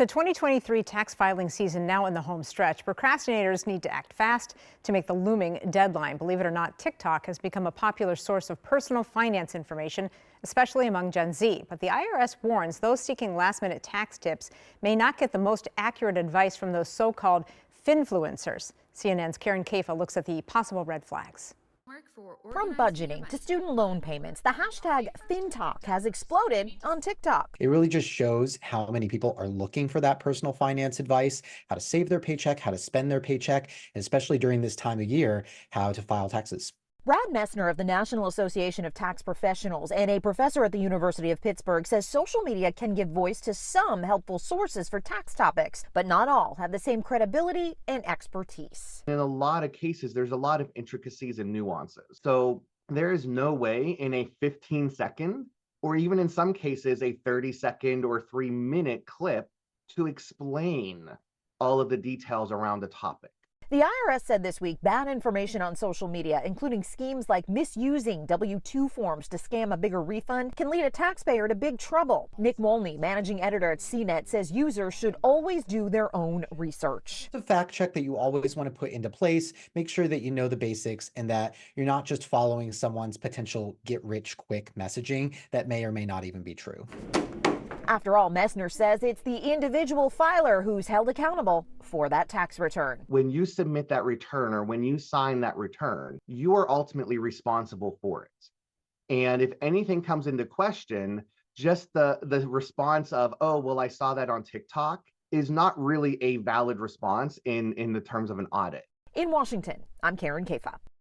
The 2023 tax filing season now in the home stretch. Procrastinators need to act fast to make the looming deadline. Believe it or not, TikTok has become a popular source of personal finance information, especially among Gen Z. But the IRS warns those seeking last-minute tax tips may not get the most accurate advice from those so-called finfluencers. CNN's Karen Caifa looks at the possible red flags. From budgeting to student loan payments, the hashtag FinTalk has exploded on TikTok. It really just shows how many people are looking for that personal finance advice, how to save their paycheck, how to spend their paycheck, and especially during this time of year, how to file taxes. Brad Messner of the National Association of Tax Professionals and a professor at the University of Pittsburgh says social media can give voice to some helpful sources for tax topics, but not all have the same credibility and expertise. In a lot of cases, there's a lot of intricacies and nuances. So there is no way in a 15-second, or even in some cases, a 30-second or 3-minute clip to explain all of the details around the topic. The IRS said this week bad information on social media, including schemes like misusing W-2 forms to scam a bigger refund, can lead a taxpayer to big trouble. Nick Molney, managing editor at CNET, says users should always do their own research. The fact check that you always want to put into place, make sure that you know the basics and that you're not just following someone's potential get-rich-quick messaging that may or may not even be true. After all, Messner says it's the individual filer who's held accountable for that tax return. When you submit that return or when you sign that return, you are ultimately responsible for it. And if anything comes into question, just the response of, oh, well, I saw that on TikTok is not really a valid response in the terms of an audit. In Washington, I'm Karen Caifa.